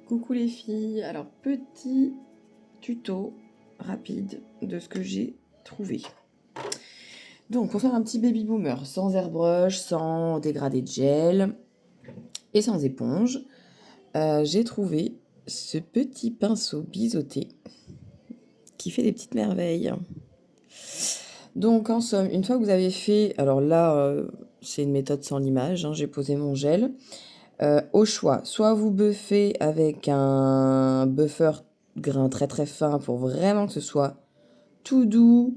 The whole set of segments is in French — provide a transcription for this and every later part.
Coucou les filles, alors petit tuto rapide de ce que j'ai trouvé. Donc pour faire un petit baby boomer sans airbrush, sans dégradé de gel et sans éponge, j'ai trouvé ce petit pinceau biseauté qui fait des petites merveilles. Donc en somme, une fois que vous avez fait, alors là c'est une méthode sans l'image, j'ai posé mon gel. Au choix, soit vous buffez avec un buffer grain très très fin pour vraiment que ce soit tout doux,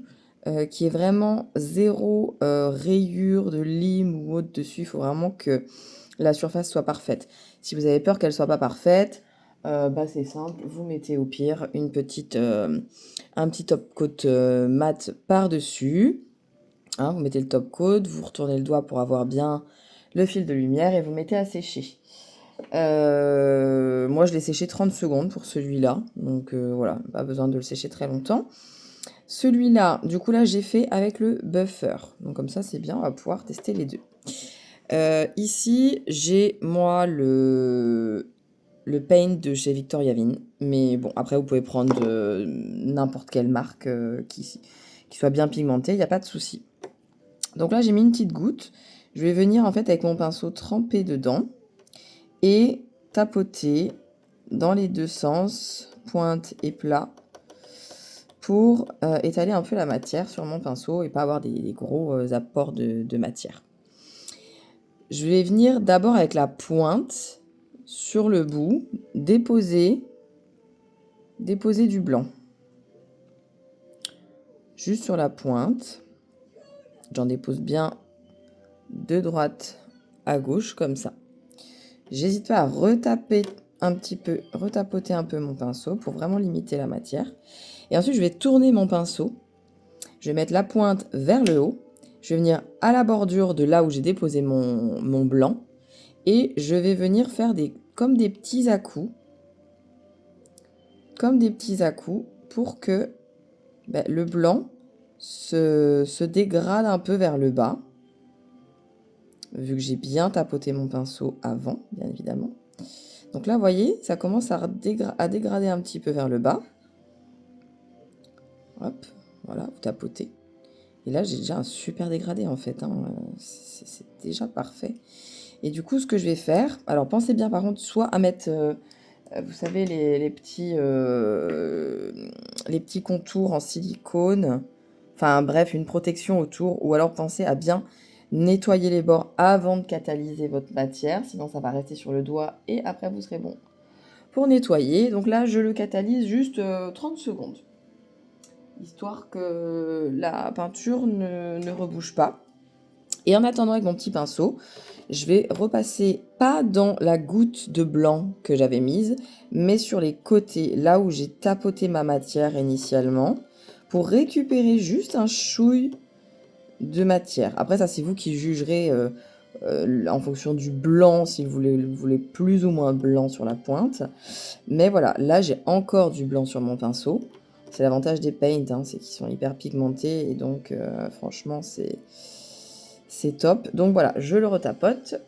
qui est vraiment zéro rayure de lime ou autre dessus. Il faut vraiment que la surface soit parfaite. Si vous avez peur qu'elle soit pas parfaite, c'est simple, vous mettez au pire un petit top coat mat par-dessus. Vous mettez le top coat, vous retournez le doigt pour avoir bien le fil de lumière et vous mettez à sécher. Moi, je l'ai séché 30 secondes pour celui-là. Donc voilà, pas besoin de le sécher très longtemps. Celui-là, du coup, là, j'ai fait avec le buffer. Donc comme ça, c'est bien, on va pouvoir tester les deux. Ici, j'ai moi le paint de chez Victoria Vin. Mais bon, après, vous pouvez prendre n'importe quelle marque qui soit bien pigmentée, il n'y a pas de souci. Donc là, j'ai mis une petite goutte. Je vais venir en fait avec mon pinceau tremper dedans et tapoter dans les deux sens, pointe et plat, pour étaler un peu la matière sur mon pinceau et pas avoir des gros apports de matière. Je vais venir d'abord avec la pointe sur le bout, déposer du blanc. Juste sur la pointe, j'en dépose bien de droite à gauche comme ça. J'hésite pas à retapoter un peu mon pinceau pour vraiment limiter la matière. Et ensuite, je vais tourner mon pinceau. Je vais mettre la pointe vers le haut. Je vais venir à la bordure de là où j'ai déposé mon blanc. Et je vais venir faire comme des petits à-coups. Comme des petits à-coups pour que le blanc se dégrade un peu vers le bas. Vu que j'ai bien tapoté mon pinceau avant, bien évidemment. Donc là, vous voyez, ça commence à dégrader un petit peu vers le bas. Hop, voilà, vous tapotez. Et là, j'ai déjà un super dégradé en fait. C'est déjà parfait. Et du coup, ce que je vais faire... Alors, pensez bien par contre, soit à mettre... vous savez, les petits contours en silicone. Enfin, bref, une protection autour. Ou alors, pensez à bien nettoyer les bords avant de catalyser votre matière. Sinon, ça va rester sur le doigt et après, vous serez bon pour nettoyer. Donc là, je le catalyse juste 30 secondes. Histoire que la peinture ne rebouge pas. Et en attendant, avec mon petit pinceau, je vais repasser pas dans la goutte de blanc que j'avais mise, mais sur les côtés, là où j'ai tapoté ma matière initialement, pour récupérer juste un chouille de matière. Après, ça, c'est vous qui jugerez en fonction du blanc, si vous voulez plus ou moins blanc sur la pointe. Mais voilà, là, j'ai encore du blanc sur mon pinceau. C'est l'avantage des paints, c'est qu'ils sont hyper pigmentés et donc franchement c'est top. Donc voilà, je le retapote.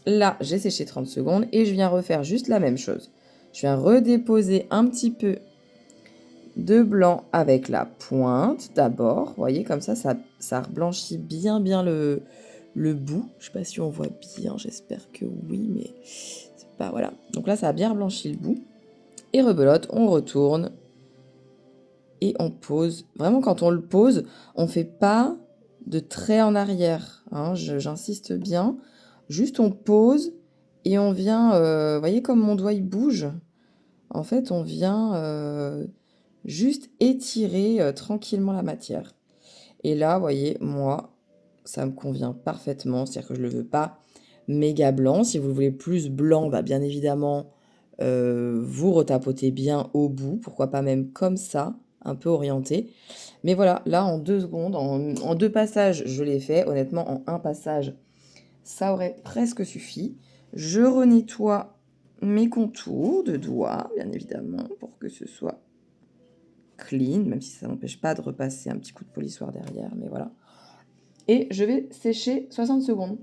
Là, j'ai séché 30 secondes et je viens refaire juste la même chose. Je viens redéposer un petit peu de blanc avec la pointe d'abord. Vous voyez, comme ça reblanchit bien le bout. Je sais pas si on voit bien, j'espère que oui, mais c'est pas... Voilà. Donc là, ça a bien reblanchi le bout. Et rebelote, on retourne et on pose. Vraiment, quand on le pose, on fait pas de trait en arrière. J'insiste bien. Juste, on pose et on vient... vous voyez comme mon doigt, il bouge. En fait, on vient juste étirer tranquillement la matière. Et là, vous voyez, moi, ça me convient parfaitement. C'est-à-dire que je ne le veux pas méga blanc. Si vous le voulez plus blanc, bien évidemment... vous retapotez bien au bout, pourquoi pas même comme ça, un peu orienté. Mais voilà, là en 2 secondes, en 2 passages, je l'ai fait. Honnêtement, en un passage, ça aurait presque suffi. Je renettoie mes contours de doigts, bien évidemment, pour que ce soit clean, même si ça n'empêche pas de repasser un petit coup de polissoir derrière, mais voilà. Et je vais sécher 60 secondes.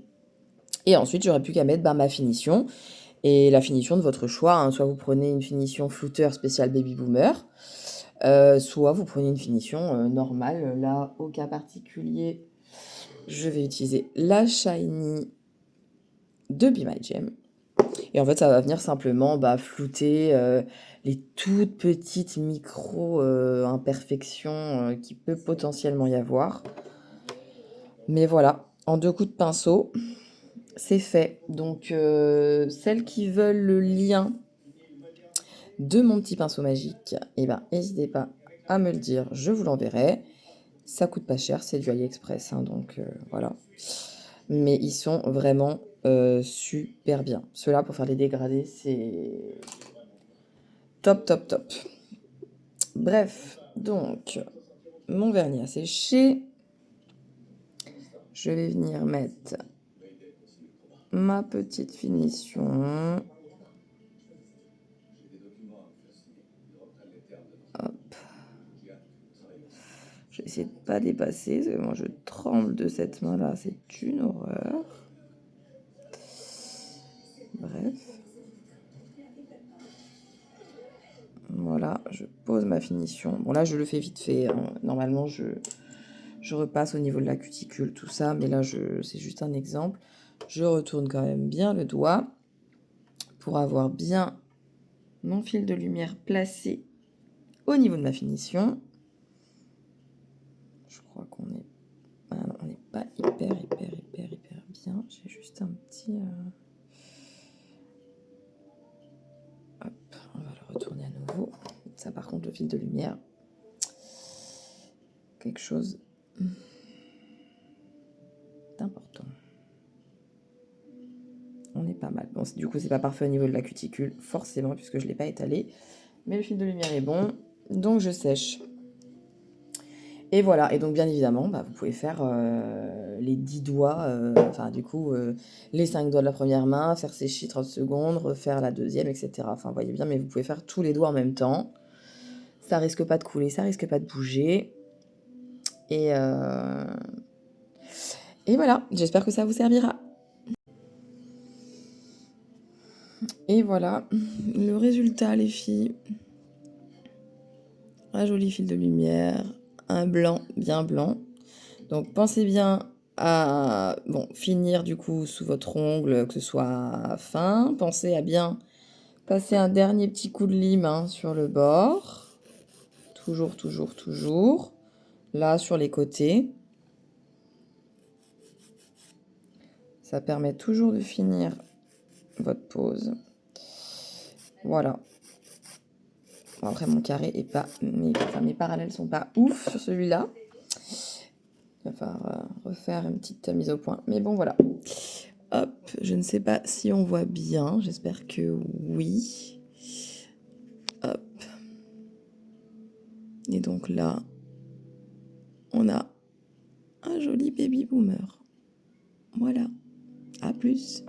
Et ensuite, j'aurais plus qu'à mettre ma finition. Et la finition de votre choix, hein, soit vous prenez une finition flouteur spéciale Baby Boomer, soit vous prenez une finition normale. Là, au cas particulier, je vais utiliser la Shiny de Be My Gem. Et en fait, ça va venir simplement flouter les toutes petites micro-imperfections qui peut potentiellement y avoir. Mais voilà, en 2 coups de pinceau, c'est fait. Donc, celles qui veulent le lien de mon petit pinceau magique, eh ben, n'hésitez pas à me le dire, je vous l'enverrai. Ça coûte pas cher, c'est du AliExpress, hein, donc voilà. Mais ils sont vraiment super bien. Ceux-là, pour faire les dégradés, c'est top, top, top. Bref, donc, mon vernis a séché. Je vais venir mettre ma petite finition. Hop. Je vais essayer de ne pas dépasser, parce que moi je tremble de cette main-là, c'est une horreur. Bref. Voilà, je pose ma finition. Bon là je le fais vite fait, hein. Normalement je repasse au niveau de la cuticule, tout ça, mais là c'est juste un exemple. Je retourne quand même bien le doigt pour avoir bien mon fil de lumière placé au niveau de ma finition. Je crois qu'on est... Ah non, on n'est pas hyper bien. J'ai juste un petit... Hop, on va le retourner à nouveau. Ça par contre, le fil de lumière, quelque chose d'important. On est pas mal. Bon, du coup, c'est pas parfait au niveau de la cuticule, forcément, puisque je ne l'ai pas étalé. Mais le fil de lumière est bon, donc je sèche. Et voilà, et donc bien évidemment, vous pouvez faire les 10 doigts, les 5 doigts de la première main, faire sécher 30 secondes, refaire la deuxième, etc. Enfin, vous voyez bien, mais vous pouvez faire tous les doigts en même temps. Ça risque pas de couler, ça risque pas de bouger. Et voilà, j'espère que ça vous servira. Et voilà, le résultat, les filles. Un joli fil de lumière, un blanc bien blanc. Donc pensez bien à finir du coup sous votre ongle, que ce soit fin. Pensez à bien passer un dernier petit coup de lime sur le bord. Toujours, toujours, toujours. Là, sur les côtés. Ça permet toujours de finir votre pose. Voilà. Bon, après, mon carré est pas... mes parallèles sont pas ouf sur celui-là. Il va falloir refaire une petite mise au point. Mais bon, voilà. Hop, je ne sais pas si on voit bien. J'espère que oui. Hop. Et donc là, on a un joli baby boomer. Voilà. À plus.